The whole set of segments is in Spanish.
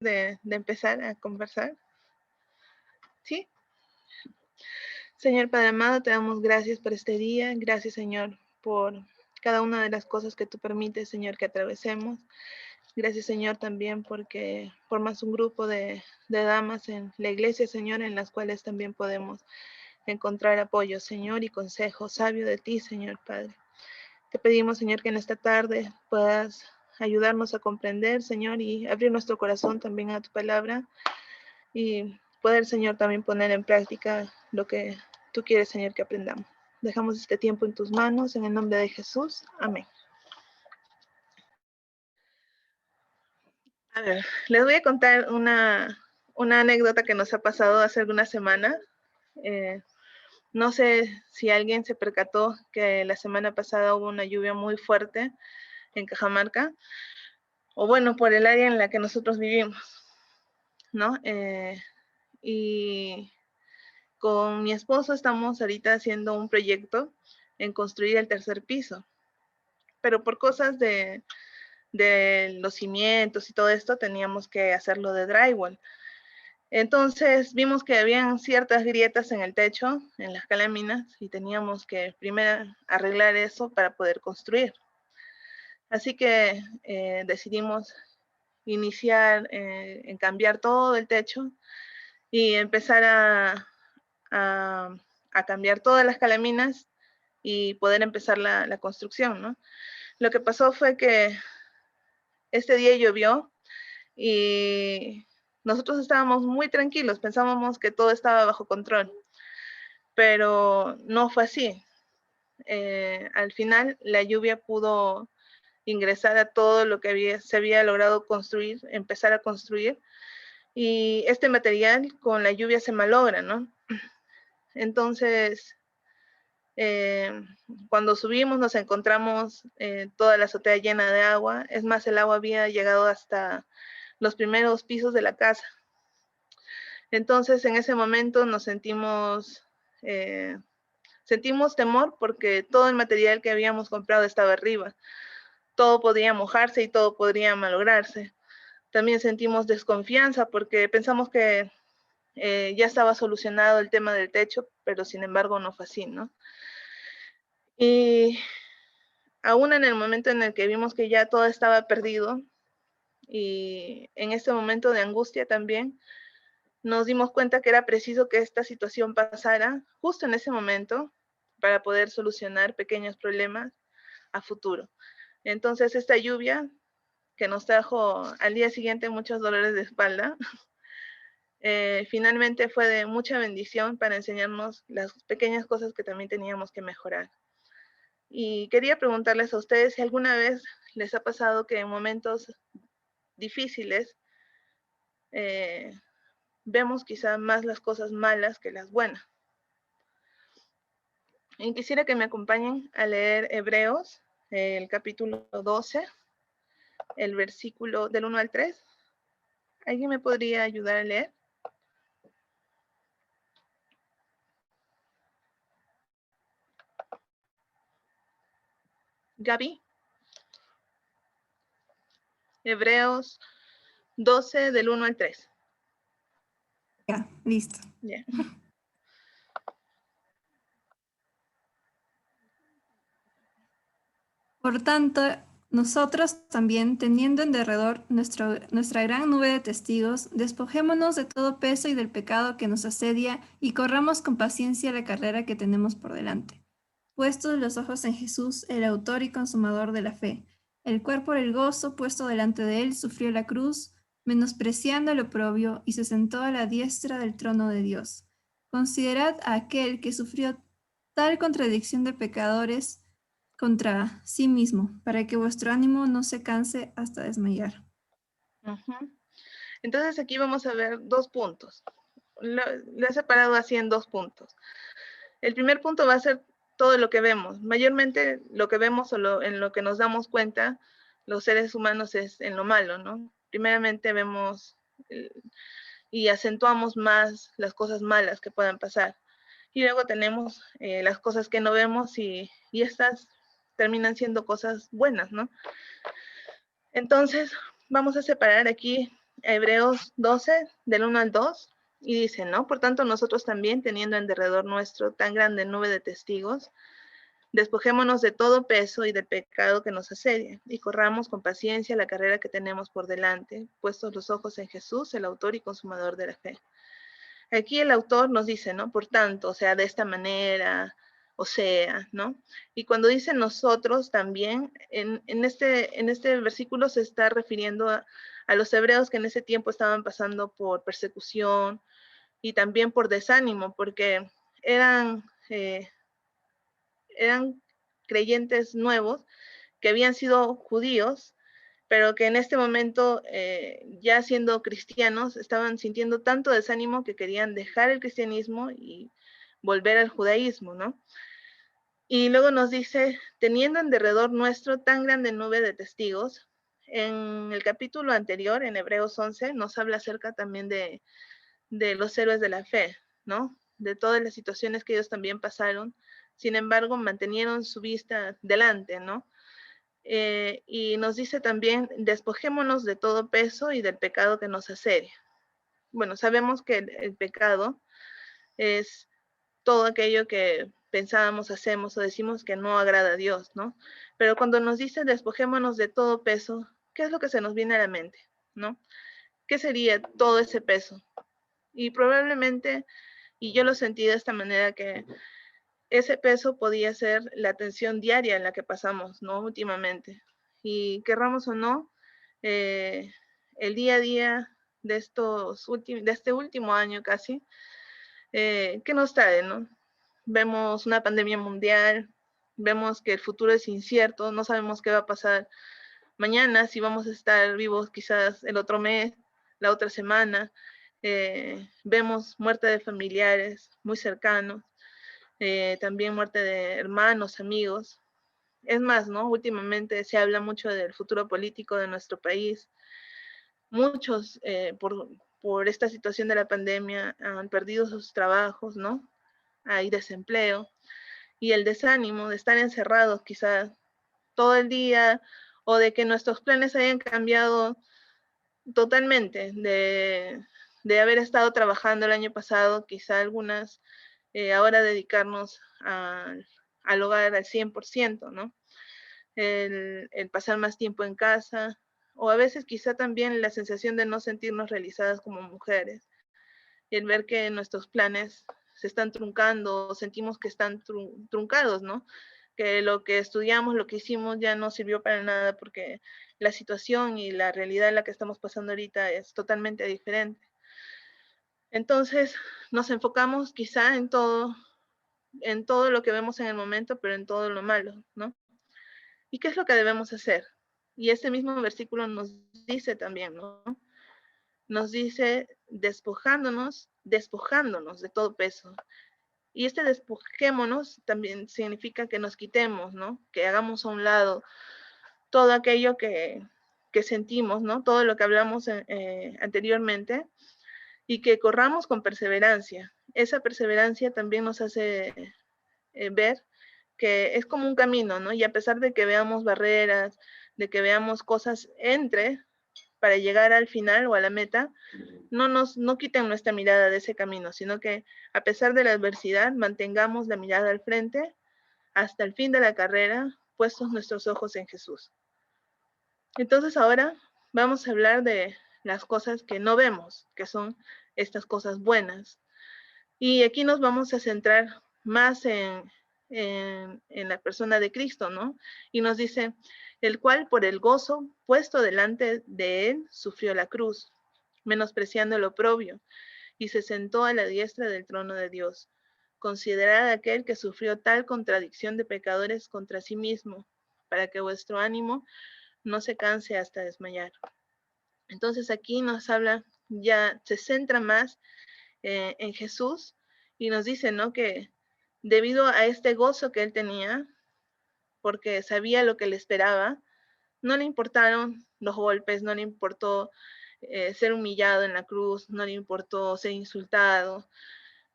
de empezar a conversar? ¿Sí? Señor Padre amado, te damos gracias por este día. Gracias, Señor, por cada una de las cosas que tú permites, Señor, que atravesemos. Gracias, Señor, también porque formas un grupo de damas en la iglesia, Señor, en las cuales también podemos encontrar apoyo, Señor, y consejo sabio de ti, Señor Padre. Te pedimos, Señor, que en esta tarde puedas ayudarnos a comprender, Señor, y abrir nuestro corazón también a tu palabra y poder, Señor, también poner en práctica lo que tú quieres, Señor, que aprendamos. Dejamos este tiempo en tus manos, en el nombre de Jesús. Amén. A ver, les voy a contar una anécdota que nos ha pasado hace algunas semanas. No sé si alguien se percató que la semana pasada hubo una lluvia muy fuerte en Cajamarca, o bueno, por el área en la que nosotros vivimos, ¿no? Y con mi esposo estamos ahorita haciendo un proyecto en construir el tercer piso, pero por cosas de los cimientos y todo esto teníamos que hacerlo de drywall. Entonces vimos que habían ciertas grietas en el techo, en las caláminas, y teníamos que primero arreglar eso para poder construir. Así que decidimos iniciar en cambiar todo el techo y empezar a cambiar todas las calaminas y poder empezar la construcción, ¿no? Lo que pasó fue que este día llovió y nosotros estábamos muy tranquilos, pensábamos que todo estaba bajo control, pero no fue así. Al final la lluvia pudo ingresar a todo lo que se había logrado construir, empezar a construir, y este material con la lluvia se malogra, ¿no? Entonces, cuando subimos nos encontramos toda la azotea llena de agua, es más, el agua había llegado hasta los primeros pisos de la casa. Entonces, en ese momento nos sentimos temor porque todo el material que habíamos comprado estaba arriba. Todo podía mojarse y todo podría malograrse. También sentimos desconfianza porque pensamos que ya estaba solucionado el tema del techo, pero sin embargo no fue así, ¿no? Y aún en el momento en el que vimos que ya todo estaba perdido y en este momento de angustia también, nos dimos cuenta que era preciso que esta situación pasara justo en ese momento para poder solucionar pequeños problemas a futuro. Entonces esta lluvia que nos trajo al día siguiente muchos dolores de espalda, finalmente fue de mucha bendición para enseñarnos las pequeñas cosas que también teníamos que mejorar. Y quería preguntarles a ustedes si alguna vez les ha pasado que en momentos difíciles vemos quizá más las cosas malas que las buenas. Y quisiera que me acompañen a leer Hebreos, el capítulo 12, el versículo del 1 al 3. ¿Alguien me podría ayudar a leer? Gaby. Hebreos 12 del 1 al 3. Ya, listo. Yeah. Por tanto, nosotros también, teniendo en derredor nuestra gran nube de testigos, despojémonos de todo peso y del pecado que nos asedia y corramos con paciencia la carrera que tenemos por delante. Puestos los ojos en Jesús, el autor y consumador de la fe, el cual por el gozo puesto delante de él sufrió la cruz, menospreciando el oprobio, y se sentó a la diestra del trono de Dios. Considerad a aquel que sufrió tal contradicción de pecadores contra sí mismo, para que vuestro ánimo no se canse hasta desmayar. Entonces aquí vamos a ver dos puntos. Lo he separado así en dos puntos. El primer punto va a ser todo lo que vemos. Mayormente lo que vemos o en lo que nos damos cuenta los seres humanos es en lo malo, ¿no? Primeramente vemos y acentuamos más las cosas malas que puedan pasar. Y luego tenemos las cosas que no vemos y estas terminan siendo cosas buenas, ¿no? Entonces, vamos a separar aquí Hebreos 12, del 1 al 2, y dice, ¿no? Por tanto, nosotros también, teniendo en derredor nuestro tan grande nube de testigos, despojémonos de todo peso y del pecado que nos asedia, y corramos con paciencia la carrera que tenemos por delante, puestos los ojos en Jesús, el autor y consumador de la fe. Aquí el autor nos dice, ¿no? Por tanto, o sea, de esta manera, o sea, ¿no? Y cuando dice nosotros también, en este versículo se está refiriendo a los hebreos que en ese tiempo estaban pasando por persecución y también por desánimo, porque eran, eran creyentes nuevos que habían sido judíos, pero que en este momento, ya siendo cristianos, estaban sintiendo tanto desánimo que querían dejar el cristianismo y volver al judaísmo, ¿no? Y luego nos dice, teniendo en derredor nuestro tan grande nube de testigos, en el capítulo anterior, en Hebreos 11, nos habla acerca también de los héroes de la fe, ¿no? De todas las situaciones que ellos también pasaron, sin embargo, mantenieron su vista delante, ¿no? Y nos dice también, despojémonos de todo peso y del pecado que nos asedia. Bueno, sabemos que el pecado es todo aquello que pensábamos, hacemos o decimos que no agrada a Dios, ¿no? Pero cuando nos dice despojémonos de todo peso, ¿qué es lo que se nos viene a la mente, ¿no? ¿Qué sería todo ese peso? Y probablemente, y yo lo sentí de esta manera, que ese peso podía ser la atención diaria en la que pasamos, ¿no? Últimamente. Y querramos o no, el día a día de este último año casi, ¿qué nos trae, no? Vemos una pandemia mundial, vemos que el futuro es incierto, no sabemos qué va a pasar mañana, si vamos a estar vivos quizás el otro mes, la otra semana. Vemos muerte de familiares muy cercanos, también muerte de hermanos, amigos. Es más, ¿no? Últimamente se habla mucho del futuro político de nuestro país. Muchos, por esta situación de la pandemia, han perdido sus trabajos, ¿no? Hay desempleo y el desánimo de estar encerrados quizás todo el día o de que nuestros planes hayan cambiado totalmente, de haber estado trabajando el año pasado, quizá algunas, ahora dedicarnos al hogar al 100%, ¿no? El pasar más tiempo en casa, o a veces quizá también la sensación de no sentirnos realizadas como mujeres, y el ver que nuestros planes se están truncando, sentimos que están truncados, ¿no? Que lo que estudiamos, lo que hicimos ya no sirvió para nada porque la situación y la realidad en la que estamos pasando ahorita es totalmente diferente. Entonces, nos enfocamos quizá en todo lo que vemos en el momento, pero en todo lo malo, ¿no? ¿Y qué es lo que debemos hacer? Y este mismo versículo nos dice también, ¿no? Nos dice despojándonos de todo peso. Y este despojémonos también significa que nos quitemos, ¿no? Que hagamos a un lado todo aquello que sentimos, ¿no? Todo lo que hablamos anteriormente y que corramos con perseverancia. Esa perseverancia también nos hace ver que es como un camino, ¿no? Y a pesar de que veamos barreras, de que veamos cosas para llegar al final o a la meta, no quiten nuestra mirada de ese camino, sino que a pesar de la adversidad, mantengamos la mirada al frente hasta el fin de la carrera, puestos nuestros ojos en Jesús. Entonces ahora vamos a hablar de las cosas que no vemos, que son estas cosas buenas. Y aquí nos vamos a centrar más en la persona de Cristo, ¿no? Y nos dice, el cual por el gozo puesto delante de él sufrió la cruz, menospreciando el oprobio, y se sentó a la diestra del trono de Dios. Considerad aquel que sufrió tal contradicción de pecadores contra sí mismo, para que vuestro ánimo no se canse hasta desmayar. Entonces aquí nos habla, ya se centra más en Jesús y nos dice, ¿no? Que debido a este gozo que él tenía, porque sabía lo que le esperaba, no le importaron los golpes, no le importó ser humillado en la cruz, no le importó ser insultado.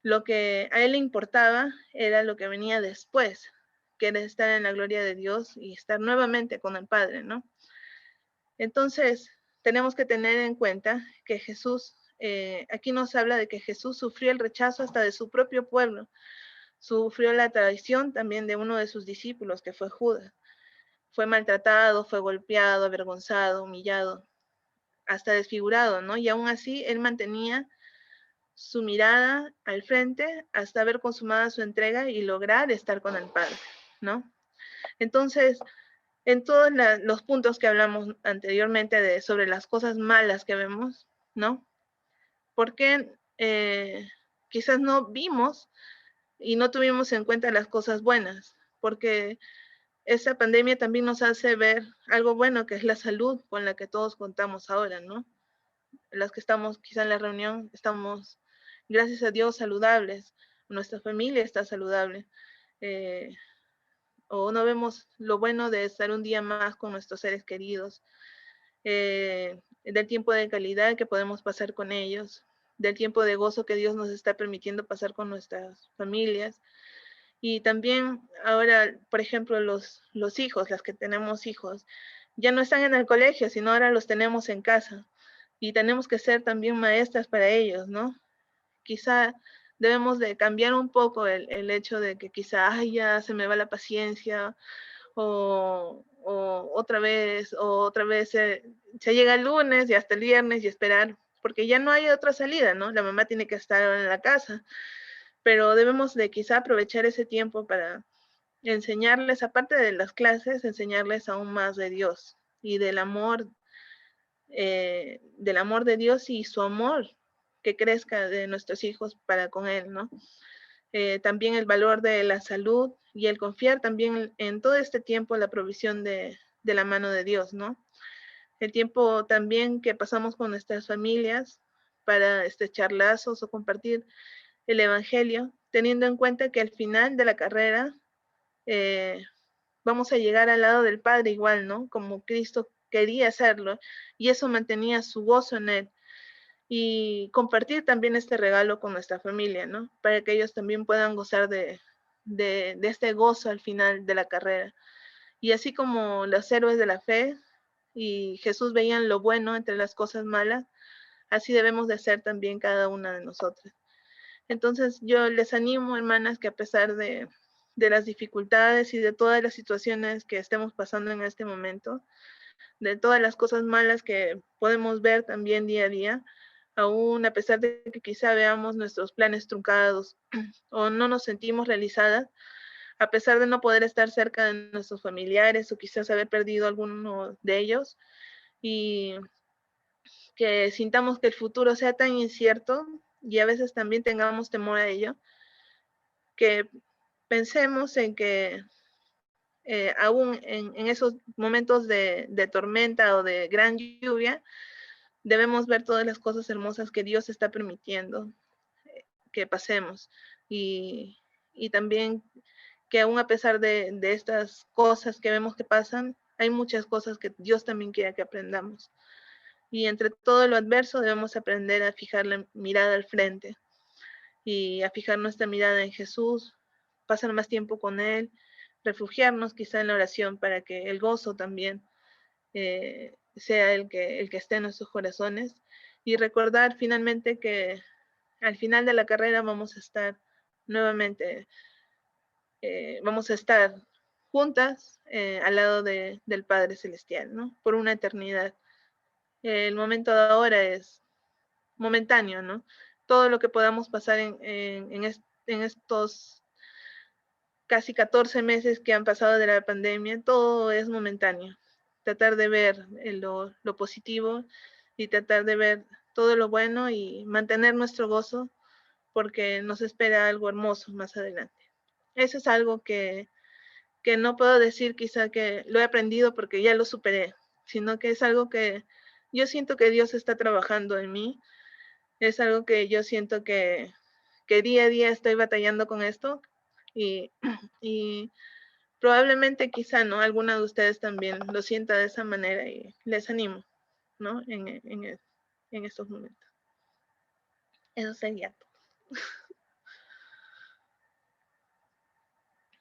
Lo que a él le importaba era lo que venía después, que era estar en la gloria de Dios y estar nuevamente con el Padre, ¿no? Entonces, tenemos que tener en cuenta que Jesús, aquí nos habla de que Jesús sufrió el rechazo hasta de su propio pueblo, sufrió la traición también de uno de sus discípulos, que fue Judas. Fue maltratado, fue golpeado, avergonzado, humillado, hasta desfigurado, ¿no? Y aún así él mantenía su mirada al frente hasta haber consumado su entrega y lograr estar con el Padre, ¿no? Entonces, en todos los puntos que hablamos anteriormente sobre las cosas malas que vemos, ¿no? Porque quizás no vimos y no tuvimos en cuenta las cosas buenas, porque esta pandemia también nos hace ver algo bueno, que es la salud con la que todos contamos ahora, ¿no? Las que estamos quizá en la reunión, estamos, gracias a Dios, saludables, nuestra familia está saludable, o no vemos lo bueno de estar un día más con nuestros seres queridos, del tiempo de calidad que podemos pasar con ellos, del tiempo de gozo que Dios nos está permitiendo pasar con nuestras familias. Y también ahora, por ejemplo, los hijos, las que tenemos hijos, ya no están en el colegio, sino ahora los tenemos en casa. Y tenemos que ser también maestras para ellos, ¿no? Quizá debemos de cambiar un poco el hecho de que quizá, ay, ya se me va la paciencia, o otra vez se llega el lunes y hasta el viernes y esperar, porque ya no hay otra salida, ¿no? La mamá tiene que estar en la casa, pero debemos de quizá aprovechar ese tiempo para enseñarles, aparte de las clases, enseñarles aún más de Dios y del amor de Dios y su amor que crezca de nuestros hijos para con Él, ¿no? También el valor de la salud y el confiar también en todo este tiempo la provisión de la mano de Dios, ¿no? El tiempo también que pasamos con nuestras familias para estrechar lazos o compartir el Evangelio, teniendo en cuenta que al final de la carrera vamos a llegar al lado del Padre igual, ¿no? Como Cristo quería hacerlo, y eso mantenía su gozo en Él. Y compartir también este regalo con nuestra familia, ¿no? Para que ellos también puedan gozar de este gozo al final de la carrera. Y así como los héroes de la fe y Jesús veían lo bueno entre las cosas malas, así debemos de hacer también cada una de nosotras. Entonces yo les animo, hermanas, que a pesar de las dificultades y de todas las situaciones que estemos pasando en este momento, de todas las cosas malas que podemos ver también día a día, aún a pesar de que quizá veamos nuestros planes truncados o no nos sentimos realizadas, a pesar de no poder estar cerca de nuestros familiares o quizás haber perdido alguno de ellos, y que sintamos que el futuro sea tan incierto y a veces también tengamos temor a ello, que pensemos en que aún en esos momentos de tormenta o de gran lluvia, debemos ver todas las cosas hermosas que Dios está permitiendo que pasemos. Y, y también que aún a pesar de estas cosas que vemos que pasan, hay muchas cosas que Dios también quiere que aprendamos. Y entre todo lo adverso debemos aprender a fijar la mirada al frente y a fijar nuestra mirada en Jesús, pasar más tiempo con Él, refugiarnos quizá en la oración para que el gozo también sea el que esté en nuestros corazones, y recordar finalmente que al final de la carrera vamos a estar nuevamente, vamos a estar juntas al lado del Padre Celestial, ¿no? Por una eternidad. El momento de ahora es momentáneo, ¿no? Todo lo que podamos pasar en estos casi 14 meses que han pasado de la pandemia, todo es momentáneo. Tratar de ver lo positivo y tratar de ver todo lo bueno y mantener nuestro gozo, porque nos espera algo hermoso más adelante. Eso es algo que no puedo decir quizá que lo he aprendido porque ya lo superé, sino que es algo que yo siento que Dios está trabajando en mí. Es algo que yo siento que día a día estoy batallando con esto, y, y probablemente quizá, ¿no? Alguna de ustedes también lo sienta de esa manera, y les animo, ¿no? En estos momentos. Eso sería todo.